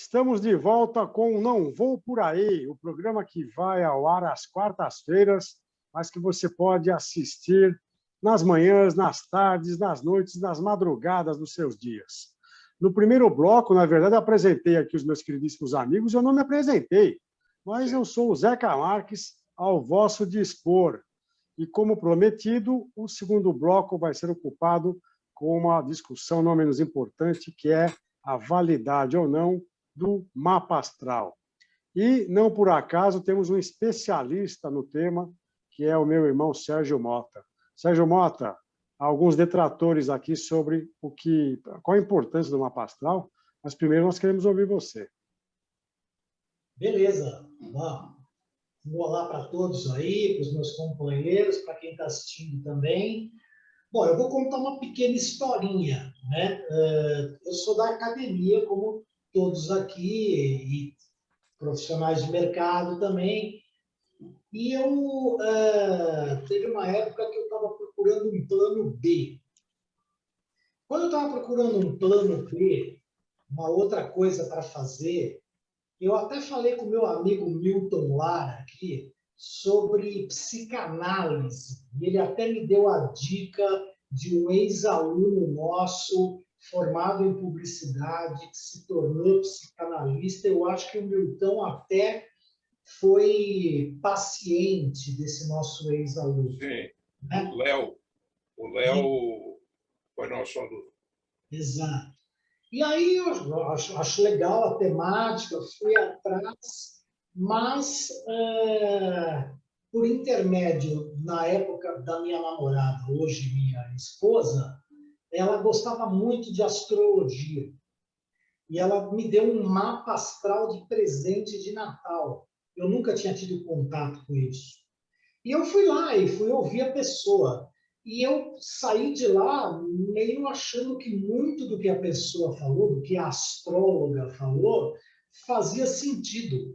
Estamos de volta com Não Vou Por Aí, o programa que vai ao ar às quartas-feiras, mas que você pode assistir nas manhãs, nas tardes, nas noites, nas madrugadas dos seus dias. No primeiro bloco, na verdade, eu apresentei aqui os meus queridíssimos amigos, eu não me apresentei, mas eu sou o Zeca Marques, ao vosso dispor. E, como prometido, o segundo bloco vai ser ocupado com uma discussão não menos importante, que é a validade ou não do mapa astral. E, não por acaso, temos um especialista no tema, que é o meu irmão Sérgio Mota. Sérgio Mota, alguns detratores aqui sobre qual a importância do mapa astral, mas primeiro nós queremos ouvir você. Beleza. Um olá para todos aí, para os meus companheiros, para quem está assistindo também. Bom, eu vou contar uma pequena historinha, né? Eu sou da academia, como todos aqui, e profissionais de mercado também. E eu teve uma época que eu estava procurando um plano B. Quando eu estava procurando um plano B, uma outra coisa para fazer, eu até falei com o meu amigo Milton Lara aqui sobre psicanálise. E ele até me deu a dica de um ex-aluno nosso, formado em publicidade, que se tornou psicanalista. Eu acho que o Milton até foi paciente desse nosso ex-aluno. Sim, né? O Léo foi nosso aluno. Exato. E aí eu acho legal a temática, fui atrás, mas por intermédio, na época da minha namorada, hoje minha esposa, ela gostava muito de astrologia. E ela me deu um mapa astral de presente de Natal. Eu nunca tinha tido contato com isso. E eu fui lá e fui ouvir a pessoa. E eu saí de lá meio achando que muito do que a pessoa falou, do que a astróloga falou, fazia sentido.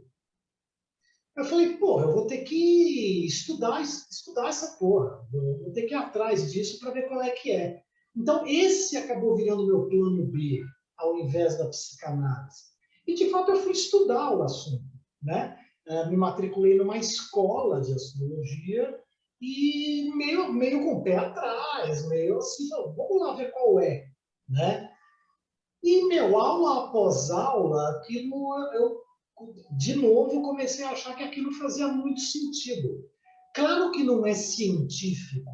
Eu falei, pô, eu vou ter que estudar essa porra. Vou ter que ir atrás disso para ver qual é que é. Então, esse acabou virando meu plano B, ao invés da psicanálise. E, de fato, eu fui estudar o assunto, né? Me matriculei numa escola de astrologia e meio com o pé atrás, meio assim, vamos lá ver qual é, né? E, aula após aula, aquilo, eu, de novo, comecei a achar que aquilo fazia muito sentido. Claro que não é científico,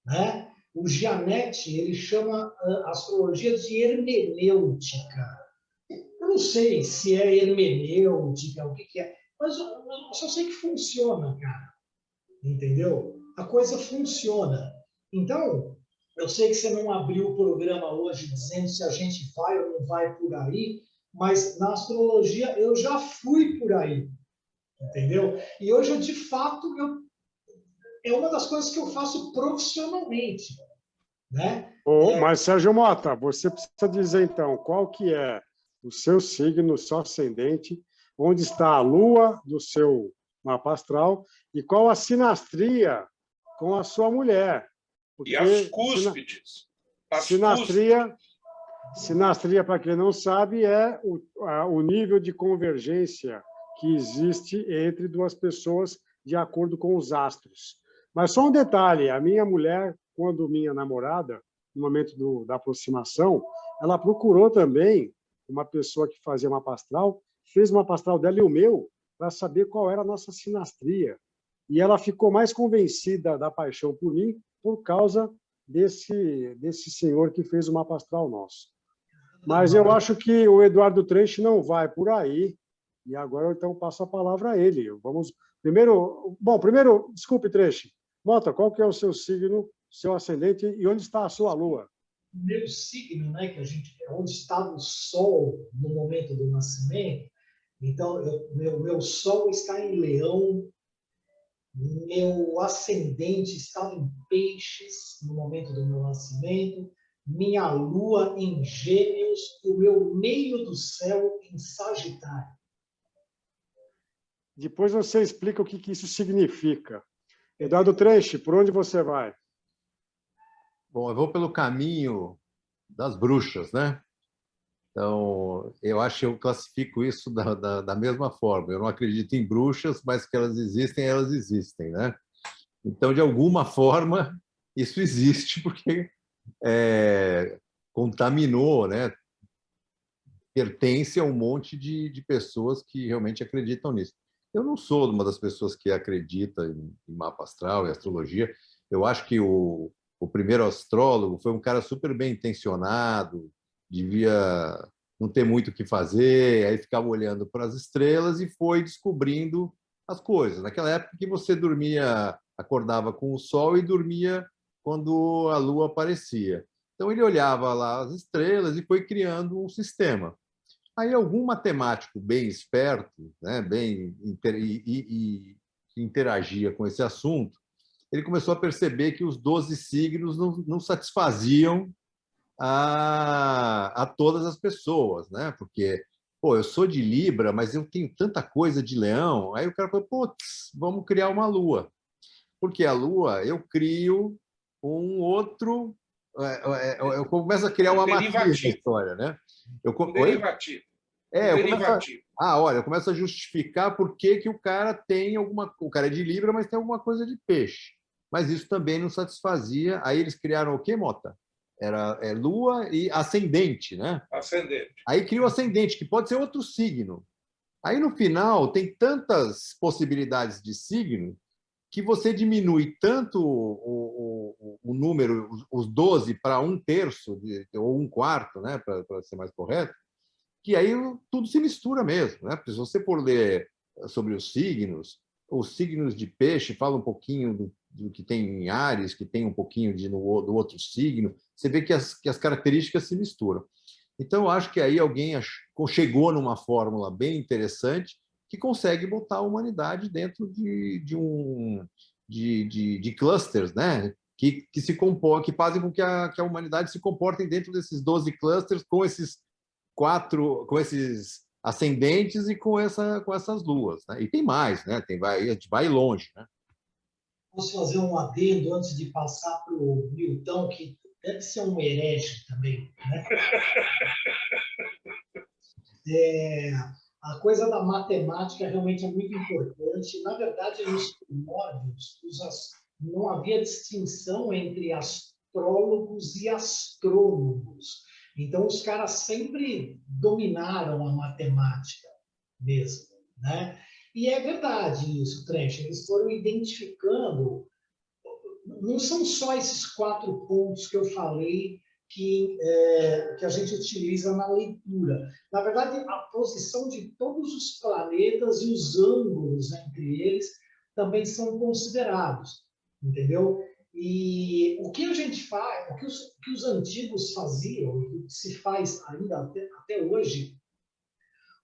né? O Gianetti, ele chama a astrologia de hermenêutica. Eu não sei se é hermenêutica, o que é, mas eu só sei que funciona, cara. Entendeu? A coisa funciona. Então, eu sei que você não abriu o programa hoje dizendo se a gente vai ou não vai por aí, mas na astrologia eu já fui por aí. Entendeu? E hoje, de fato, é uma das coisas que eu faço profissionalmente. Né? Mas, Sérgio Mota, você precisa dizer, então, qual que é o seu signo, o seu ascendente, onde está a lua do seu mapa astral e qual a sinastria com a sua mulher. Porque e as cúspides. Sinastria, para quem não sabe, é o nível de convergência que existe entre duas pessoas de acordo com os astros. Mas só um detalhe, a minha mulher, quando minha namorada, no momento da aproximação, ela procurou também uma pessoa que fazia mapa astral, fez uma mapa astral dela e o meu, para saber qual era a nossa sinastria. E ela ficou mais convencida da paixão por mim por causa desse senhor que fez o mapa astral nosso. Mas eu acho que o Eduardo Trench não vai por aí, e agora eu então passo a palavra a ele. Vamos primeiro, desculpe, Trench. Mota, qual que é o seu signo, seu ascendente e onde está a sua lua? O meu signo, né, que onde estava o Sol no momento do nascimento. Então, meu Sol está em Leão, meu ascendente estava em Peixes no momento do meu nascimento, minha Lua em Gêmeos e o meu meio do céu em Sagitário. Depois você explica o que isso significa. Eduardo Trench, por onde você vai? Bom, eu vou pelo caminho das bruxas, né? Então, eu acho que eu classifico isso da mesma forma. Eu não acredito em bruxas, mas que elas existem, né? Então, de alguma forma, isso existe, porque contaminou, né? Pertence a um monte de pessoas que realmente acreditam nisso. Eu não sou uma das pessoas que acredita em mapa astral e astrologia. Eu acho que o primeiro astrólogo foi um cara super bem intencionado, devia não ter muito o que fazer, aí ficava olhando para as estrelas e foi descobrindo as coisas. Naquela época que você dormia, acordava com o sol e dormia quando a lua aparecia. Então ele olhava lá as estrelas e foi criando um sistema. Aí algum matemático bem esperto, né, que interagia com esse assunto, ele começou a perceber que os 12 signos não satisfaziam a todas as pessoas, né? Porque, pô, eu sou de Libra, mas eu tenho tanta coisa de Leão. Aí o cara falou, putz, vamos criar uma Lua. Porque a Lua, eu crio um outro... Eu começo a criar uma matriz na história, né? Derivativo. Olha, eu começo a justificar por que o cara tem alguma... O cara é de Libra, mas tem alguma coisa de peixe. Mas isso também não satisfazia. Aí eles criaram o quê, Mota? Era Lua e ascendente, né? Ascendente. Aí cria o ascendente, que pode ser outro signo. Aí, no final, tem tantas possibilidades de signo que você diminui tanto o número, os 12, para 1/3, ou 1/4, né? Para ser mais correto, que aí tudo se mistura mesmo, né? Porque se você for ler sobre os signos de peixe falam um pouquinho do que tem em Áries, que tem um pouquinho do outro signo, você vê que as características se misturam. Então, eu acho que aí alguém chegou numa fórmula bem interessante que consegue botar a humanidade dentro de clusters, né? Que fazem com que a humanidade se comporte dentro desses 12 clusters com esses ascendentes e com essas luas, né? E tem mais, né? A gente vai longe, né? Posso fazer um adendo antes de passar para o Milton, que deve ser um herege também, né? A coisa da matemática realmente é muito importante. Na verdade, nos primórdios, não havia distinção entre astrólogos e astrônomos. Então, os caras sempre dominaram a matemática mesmo, né? E é verdade isso, Trench. Eles foram identificando... Não são só esses 4 pontos que eu falei que a gente utiliza na leitura. Na verdade, a posição de todos os planetas e os ângulos entre eles também são considerados, entendeu? E o que a gente faz, o que os antigos faziam, o que se faz ainda até hoje,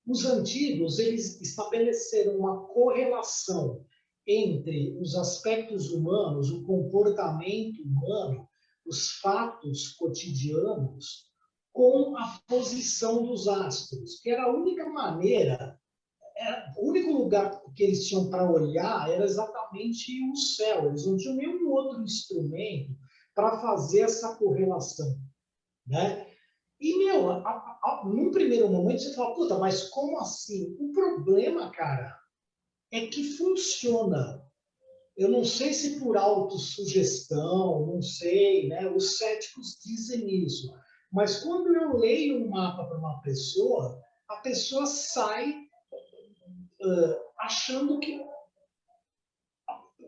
os antigos eles estabeleceram uma correlação entre os aspectos humanos, o comportamento humano, os fatos cotidianos, com a posição dos astros, que era a única maneira, o único lugar que eles tinham para olhar era exatamente o céu. Eles não tinham nenhum outro instrumento para fazer essa correlação, né? E, num primeiro momento, você fala, puta, mas como assim? O problema, cara, é que funciona. Eu não sei se por autossugestão, não sei, né? Os céticos dizem isso. Mas quando eu leio um mapa para uma pessoa, a pessoa sai achando que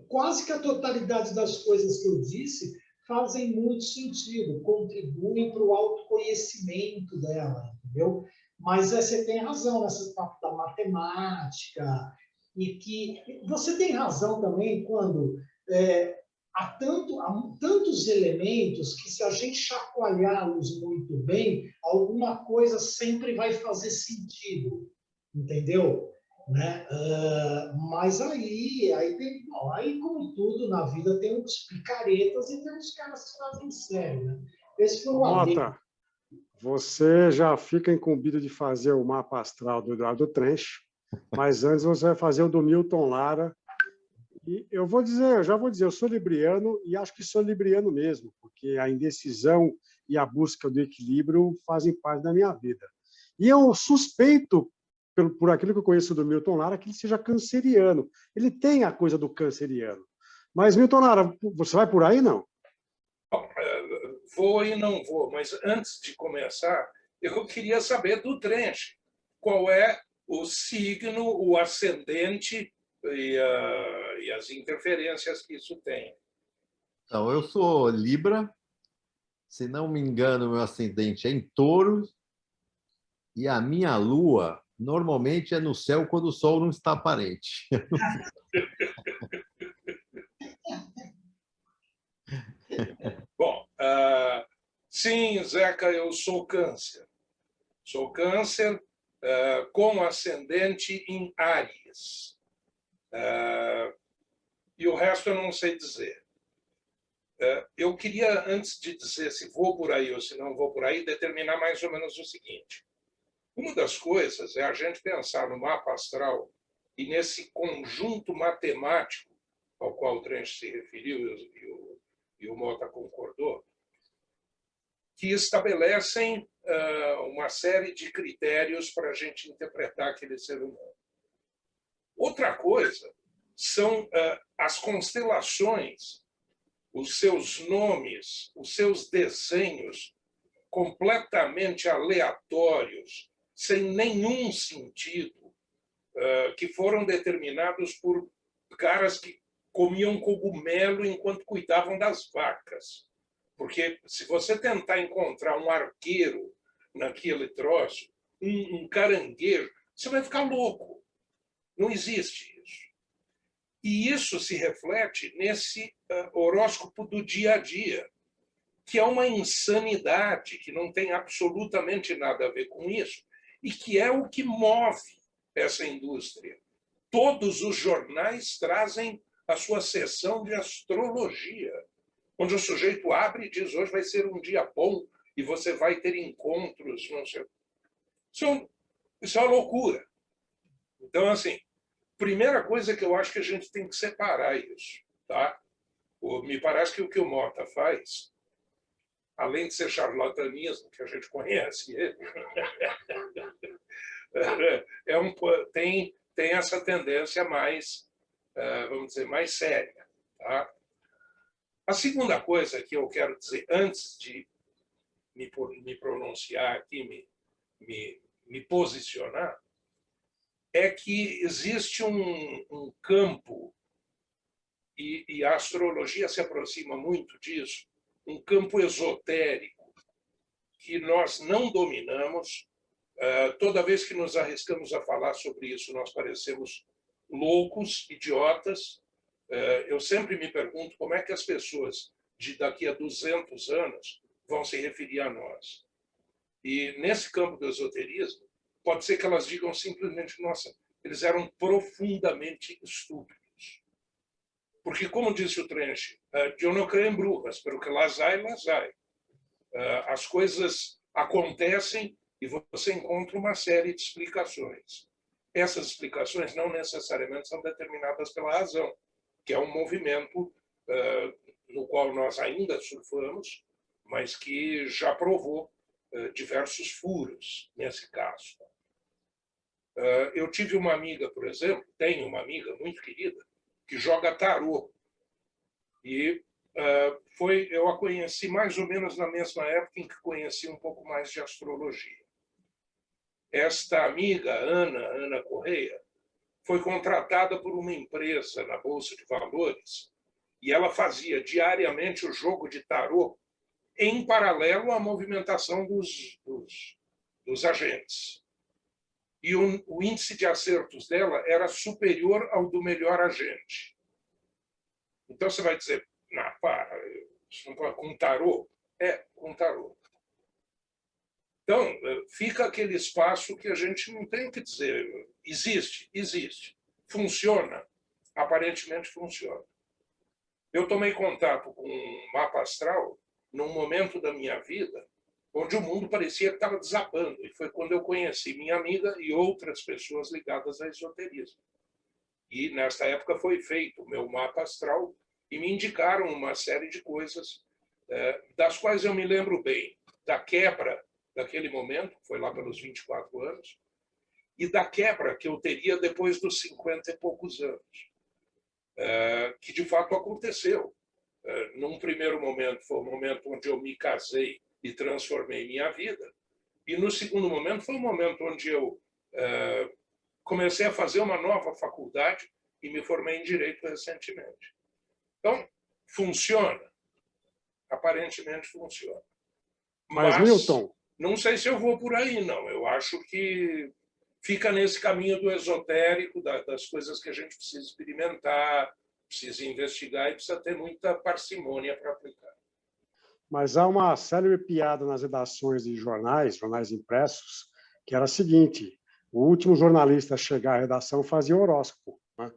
quase que a totalidade das coisas que eu disse fazem muito sentido, contribuem para o autoconhecimento dela, entendeu? Mas você tem razão nessa parte da matemática, e que você tem razão também quando há tantos elementos que, se a gente chacoalhá-los muito bem, alguma coisa sempre vai fazer sentido, entendeu? Né? Mas aí, como tudo na vida, tem uns picaretas e tem uns caras que fazem sério. Né? Esse foi um Mota, você já fica incumbido de fazer o mapa astral do Eduardo Trench, mas antes você vai fazer o do Milton Lara. E eu já vou dizer, eu sou libriano e acho que sou libriano mesmo, porque a indecisão e a busca do equilíbrio fazem parte da minha vida. E eu suspeito, por aquilo que eu conheço do Milton Lara, que ele seja canceriano. Ele tem a coisa do canceriano. Mas, Milton Lara, você vai por aí, não? Bom, vou e não vou, mas antes de começar, eu queria saber do Trench. Qual é o signo, o ascendente e as interferências que isso tem? Então, eu sou Libra, se não me engano, meu ascendente é em Touro, e a minha lua normalmente é no céu quando o sol não está aparente. Bom, sim, Zeca, eu sou Câncer. Sou Câncer com ascendente em Áries. E o resto eu não sei dizer. Eu queria, antes de dizer se vou por aí ou se não vou por aí, determinar mais ou menos o seguinte. Uma das coisas é a gente pensar no mapa astral e nesse conjunto matemático ao qual o Trench se referiu e o Mota concordou, que estabelecem uma série de critérios para a gente interpretar aquele ser humano. Outra coisa são as constelações, os seus nomes, os seus desenhos completamente aleatórios, sem nenhum sentido, que foram determinados por caras que comiam cogumelo enquanto cuidavam das vacas. Porque se você tentar encontrar um arqueiro naquele troço, um caranguejo, você vai ficar louco. Não existe isso. E isso se reflete nesse horóscopo do dia a dia, que é uma insanidade, que não tem absolutamente nada a ver com isso, e que é o que move essa indústria. Todos os jornais trazem a sua seção de astrologia, onde o sujeito abre e diz: hoje vai ser um dia bom e você vai ter encontros, não sei. Isso é uma loucura. Então, assim, primeira coisa que eu acho que a gente tem que separar isso, tá? Me parece que o que o Mota faz, além de ser charlatanismo, que a gente conhece ele, tem essa tendência mais, vamos dizer, mais séria. Tá? A segunda coisa que eu quero dizer, antes de me pronunciar aqui, me posicionar, é que existe um campo, e a astrologia se aproxima muito disso, um campo esotérico que nós não dominamos. Toda vez que nos arriscamos a falar sobre isso, nós parecemos loucos, idiotas. Eu sempre me pergunto como é que as pessoas de daqui a 200 anos vão se referir a nós. E nesse campo do esoterismo, pode ser que elas digam simplesmente: nossa, eles eram profundamente estúpidos. Porque, como disse o Trench, eu não creio em brujas, pelo que las hay. As coisas acontecem e você encontra uma série de explicações. Essas explicações não necessariamente são determinadas pela razão, que é um movimento no qual nós ainda surfamos, mas que já provou diversos furos nesse caso. Eu tive uma amiga, por exemplo, tenho uma amiga muito querida, que joga tarô. E eu a conheci mais ou menos na mesma época em que conheci um pouco mais de astrologia. Esta amiga, Ana Correia, foi contratada por uma empresa na Bolsa de Valores e ela fazia diariamente o jogo de tarô em paralelo à movimentação dos agentes. E o índice de acertos dela era superior ao do melhor agente. Então você vai dizer: não, para, isso não pode, com tarô? Com tarô. Então, fica aquele espaço que a gente não tem que dizer. Existe. Funciona. Aparentemente funciona. Eu tomei contato com um mapa astral num momento da minha vida onde o mundo parecia que estava desabando. E foi quando eu conheci minha amiga e outras pessoas ligadas a esoterismo. E, nesta época, foi feito o meu mapa astral e me indicaram uma série de coisas das quais eu me lembro bem. Da quebra daquele momento, foi lá pelos 24 anos, e da quebra que eu teria depois dos 50 e poucos anos, que de fato aconteceu. Num primeiro momento, foi o momento onde eu me casei e transformei minha vida, e no segundo momento foi o momento onde eu comecei a fazer uma nova faculdade e me formei em Direito recentemente. Então, funciona. Aparentemente funciona. Mas Milton, não sei se eu vou por aí, não. Eu acho que fica nesse caminho do esotérico, das coisas que a gente precisa experimentar, precisa investigar e precisa ter muita parcimônia para aplicar. mas há uma célebre piada nas redações de jornais impressos, que era a seguinte: o último jornalista a chegar à redação fazia horóscopo, né?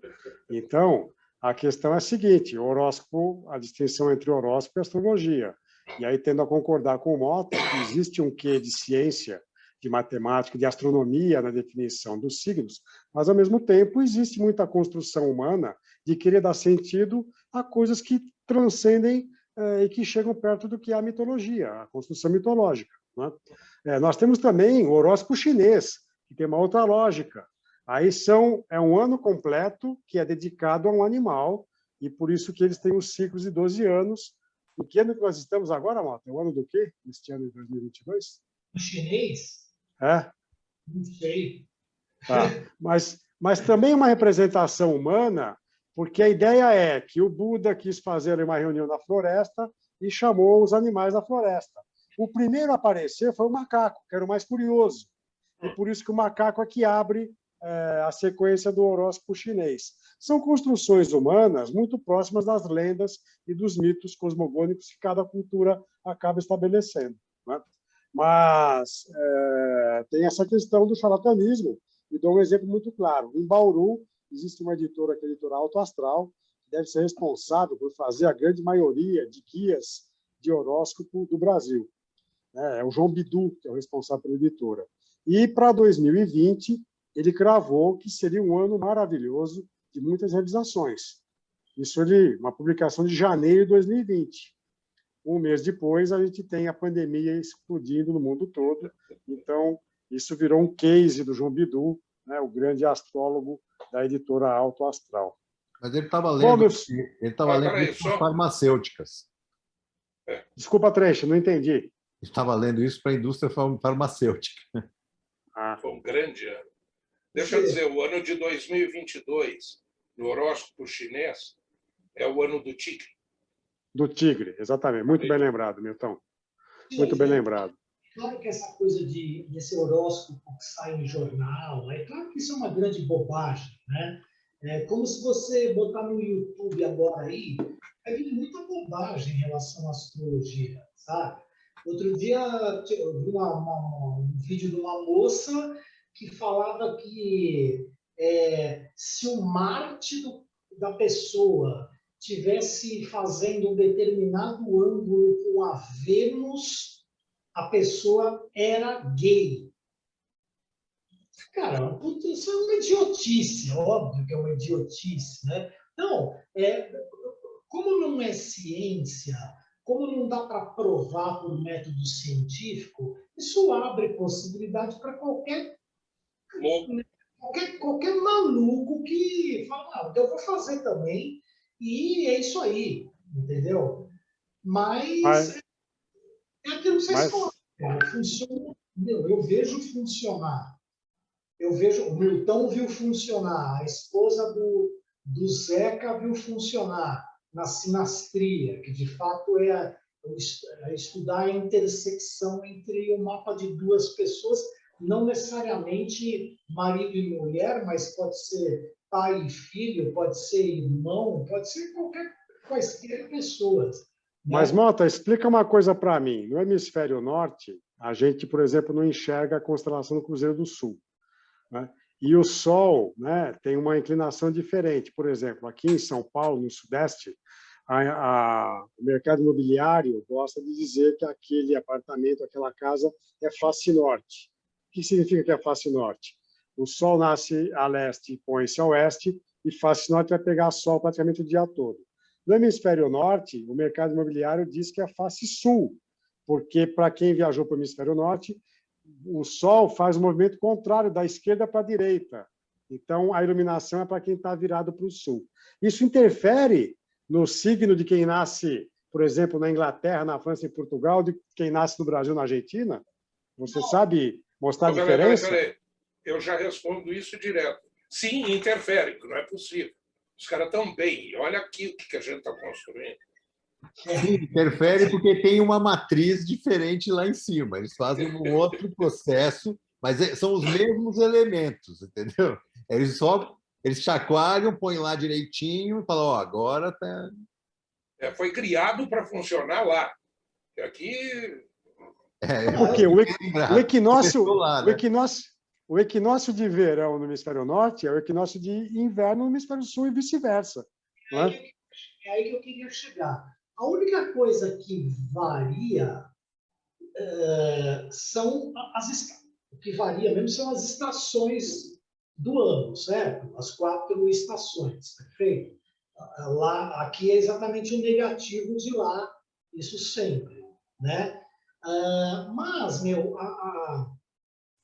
Então, a questão é a seguinte: o horóscopo, a distinção entre horóscopo e astrologia. E aí, tendo a concordar com o Mota, que existe um quê de ciência, de matemática, de astronomia na definição dos signos, mas, ao mesmo tempo, existe muita construção humana de querer dar sentido a coisas que transcendem e que chegam perto do que é a mitologia, a construção mitológica, né? Nós temos também o horóscopo chinês, que tem uma outra lógica. Aí é um ano completo que é dedicado a um animal, e por isso que eles têm os ciclos de 12 anos. O que ano que nós estamos agora, Mota? É o ano do quê? Este ano de 2022? O chinês? É? Não sei. Tá. Mas também uma representação humana, porque a ideia é que o Buda quis fazer uma reunião na floresta e chamou os animais da floresta. O primeiro a aparecer foi o macaco, que era o mais curioso. E por isso que o macaco é que abre a sequência do horóscopo chinês. São construções humanas muito próximas das lendas e dos mitos cosmogônicos que cada cultura acaba estabelecendo, né? Mas tem essa questão do charlatanismo, e dou um exemplo muito claro. Em Bauru, existe uma editora, que é a editora Alto Astral, que deve ser responsável por fazer a grande maioria de guias de horóscopo do Brasil. É o João Bidu, que é o responsável pela editora. E, para 2020, ele cravou que seria um ano maravilhoso, de muitas realizações. Isso uma publicação de janeiro de 2020. Um mês depois, a gente tem a pandemia explodindo no mundo todo. Então, isso virou um case do João Bidu, né, o grande astrólogo da editora Alto Astral. Mas ele estava lendo, lendo isso para farmacêuticas. Desculpa, Trecho, não entendi. Ele estava lendo isso para a indústria farmacêutica. Foi um grande ano. Deixa eu dizer, o ano de 2022, no horóscopo chinês, é o ano do tigre. Do tigre, exatamente. Muito bem lembrado, Milton. Muito bem lembrado. Claro que essa coisa desse horóscopo que sai no jornal, é claro que isso é uma grande bobagem, né? É como se você botar no YouTube agora aí, vai vir muita bobagem em relação à astrologia, sabe? Outro dia eu vi um vídeo de uma moça que falava que se o Marte da pessoa tivesse fazendo um determinado ângulo com a Vênus, a pessoa era gay. Cara, isso é uma idiotice, óbvio que é uma idiotice, né? Não, como não é ciência, como não dá para provar por método científico, isso abre possibilidade para qualquer maluco que fala, eu vou fazer também, e é isso aí, entendeu? Mas é aquilo que vocês falam, funciona, eu vejo funcionar. O Milton viu funcionar, a esposa do Zeca viu funcionar na sinastria, que de fato é estudar a intersecção entre o mapa de duas pessoas, não necessariamente marido e mulher, mas pode ser pai e filho, pode ser irmão, pode ser quaisquer pessoas. Mas, Mota, explica uma coisa para mim. No hemisfério norte, a gente, por exemplo, não enxerga a constelação do Cruzeiro do Sul, né? E o Sol, né, tem uma inclinação diferente. Por exemplo, aqui em São Paulo, no Sudeste, o mercado imobiliário gosta de dizer que aquele apartamento, aquela casa é face norte. O que significa que é face norte? O Sol nasce a leste e põe-se a oeste, e face norte vai pegar sol praticamente o dia todo. No hemisfério norte, o mercado imobiliário diz que é face sul, porque, para quem viajou para o hemisfério norte, o Sol faz o movimento contrário, da esquerda para a direita. Então, a iluminação é para quem está virado para o sul. Isso interfere no signo de quem nasce, por exemplo, na Inglaterra, na França e Portugal, de quem nasce no Brasil, na Argentina? Você sabe mostrar a diferença? Peraí. Eu já respondo isso direto. Sim, interfere, que não é possível. Os caras estão bem. Olha aqui o que a gente está construindo. Sim, interfere porque tem uma matriz diferente lá em cima. Eles fazem um outro processo, mas são os mesmos elementos, entendeu? Eles chacoalham, põem lá direitinho e falam, ó, agora tá... Foi criado para funcionar lá. E aqui... Porque o equinócio de verão no hemisfério norte é o equinócio de inverno no hemisfério sul e vice-versa. Não é? É aí que eu queria chegar. A única coisa que varia são o que varia mesmo são as estações do ano, certo? As 4 estações, perfeito? Lá, aqui é exatamente o negativo de lá, isso sempre, né? Mas,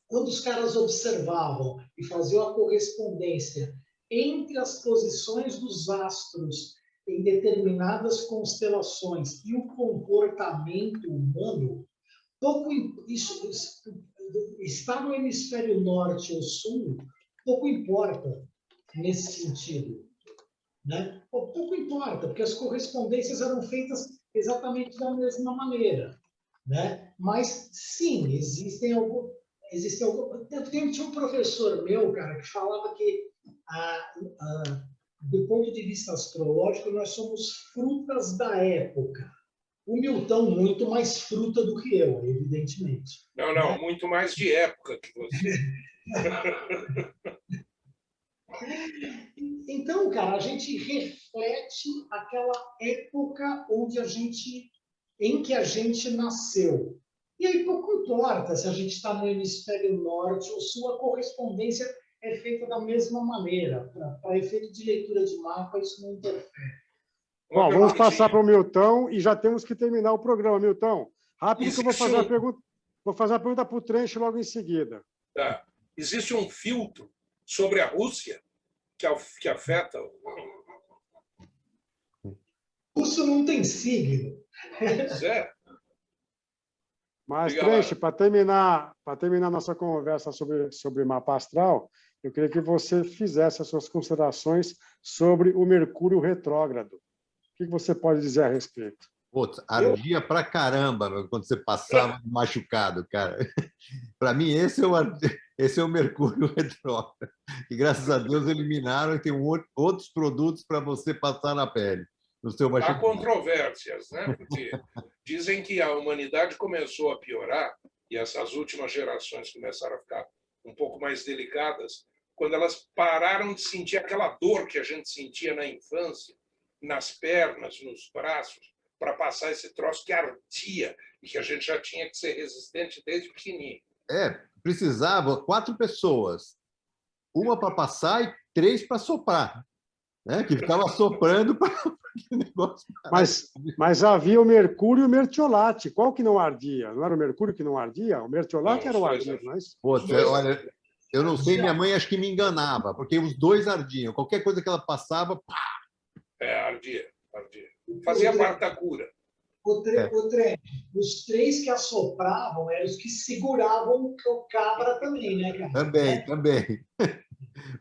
quando os caras observavam e faziam a correspondência entre as posições dos astros em determinadas constelações e o comportamento humano, isso está no hemisfério norte ou sul, pouco importa nesse sentido, né? Pouco importa, porque as correspondências eram feitas exatamente da mesma maneira, né? Mas sim, tinha um professor meu, cara, que falava que do ponto de vista astrológico, nós somos frutas da época. O Milton, muito mais fruta do que eu, evidentemente. Não, né? Muito mais de época que você. Então, cara, a gente reflete aquela época em que a gente nasceu. E aí pouco importa se a gente está no hemisfério norte ou sul, a correspondência é feita da mesma maneira. Para efeito de leitura de mapa, isso não interfere. Bom, vamos passar para o Milton e já temos que terminar o programa. Milton, rápido que eu vou fazer uma pergunta. Vou fazer uma pergunta para o Trench logo em seguida. Tá. Existe um filtro sobre a Rússia que afeta o... Russo não tem signo. É. Mas, Trench, para terminar a nossa conversa sobre mapa astral, eu queria que você fizesse as suas considerações sobre o Mercúrio retrógrado. O que você pode dizer a respeito? Putz, ardia pra caramba quando você passava machucado, cara. Para mim, esse é o Mercúrio retrógrado. E graças a Deus eliminaram e tem outros produtos para você passar na pele. No seu machucado. Há controvérsias, né? Porque dizem que a humanidade começou a piorar e essas últimas gerações começaram a ficar um pouco mais delicadas quando elas pararam de sentir aquela dor que a gente sentia na infância, nas pernas, nos braços, para passar esse troço que ardia e que a gente já tinha que ser resistente desde pequenininho. Precisava 4 pessoas, uma para passar e 3 para soprar, né? Que ficava soprando para o negócio. Mas havia o Mercúrio e o Mertiolate. Qual que não ardia? Não era o Mercúrio que não ardia? O Mertiolate era o ardido, não é isso? Olha, eu não sei, minha mãe acho que me enganava, porque os 2 ardiam. Qualquer coisa que ela passava, pá! Ardia. Fazia parte da cura. Os 3 que assopravam eram os que seguravam o cabra também, né, cara? Também.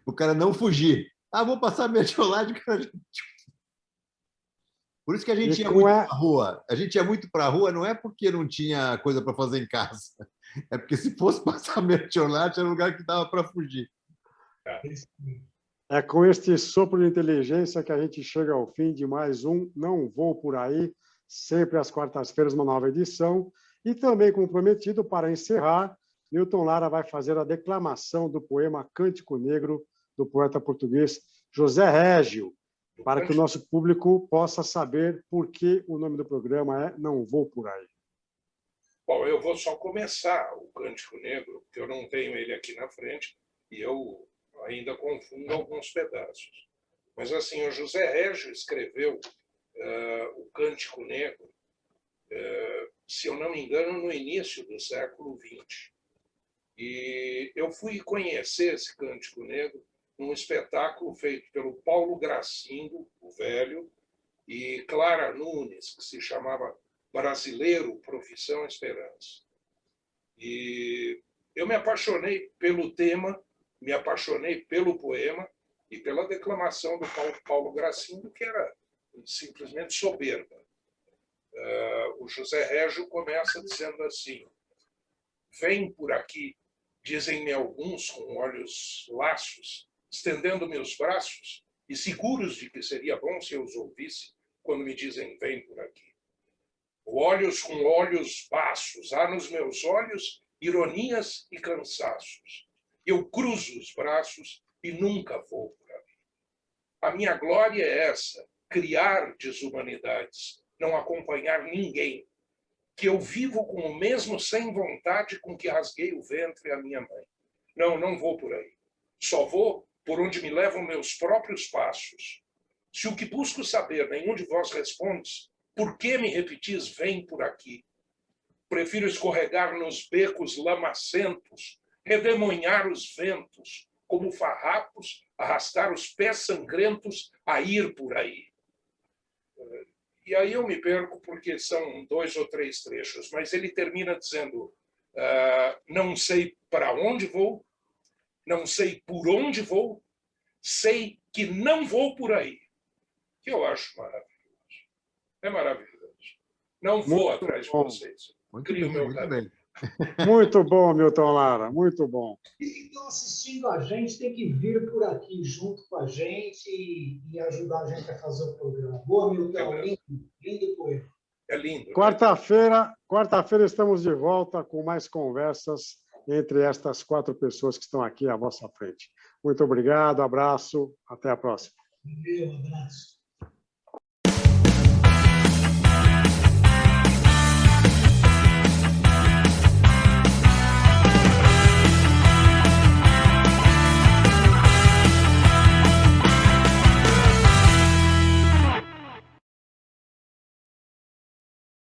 O cara não fugir. Vou passar Mertiolate, cara. Por isso que a gente ia muito para a rua. A gente ia muito para a rua não é porque não tinha coisa para fazer em casa. É porque se fosse passar Mertiolate, era um lugar que dava para fugir. É com este sopro de inteligência que a gente chega ao fim de mais um Não Vou Por Aí, sempre às quartas-feiras, uma nova edição. E também, como prometido, para encerrar, Milton Lara vai fazer a declamação do poema Cântico Negro, do poeta português José Régio, para que o nosso público possa saber por que o nome do programa é Não Vou Por Aí. Bom, eu vou só começar o Cântico Negro, porque eu não tenho ele aqui na frente, e eu ainda confundo alguns pedaços. Mas, assim, o José Régio escreveu o Cântico Negro, se eu não me engano, no início do século XX. E eu fui conhecer esse Cântico Negro num espetáculo feito pelo Paulo Gracindo, o velho, e Clara Nunes, que se chamava Brasileiro, Profissão Esperança. E eu me apaixonei pelo tema, me apaixonei pelo poema e pela declamação do Paulo Gracindo, que era simplesmente soberba. O José Régio começa dizendo assim: vem por aqui, dizem-me alguns com olhos laços, estendendo-me os braços e seguros de que seria bom se eu os ouvisse quando me dizem vem por aqui. Olhos com olhos baços, há nos meus olhos ironias e cansaços. Eu cruzo os braços e nunca vou por ali. A minha glória é essa, criar desumanidades, não acompanhar ninguém, que eu vivo com o mesmo sem vontade com que rasguei o ventre à minha mãe. Não, não vou por aí. Só vou por onde me levam meus próprios passos. Se o que busco saber nenhum de vós respondes, por que me repetis, vem por aqui? Prefiro escorregar nos becos lamacentos, redemoinhar os ventos, como farrapos, arrastar os pés sangrentos a ir por aí. E aí eu me perco porque são 2 ou 3 trechos, mas ele termina dizendo: não sei para onde vou, não sei por onde vou, sei que não vou por aí. Que eu acho maravilhoso. É maravilhoso. Não vou atrás de vocês. Crio meu caminho. Muito bom, Milton Lara, muito bom. E quem está assistindo a gente tem que vir por aqui junto com a gente e ajudar a gente a fazer o programa. Boa, Milton, lindo poema. É lindo. Quarta-feira estamos de volta com mais conversas entre estas 4 pessoas que estão aqui à vossa frente. Muito obrigado, abraço, até a próxima. Valeu, abraço.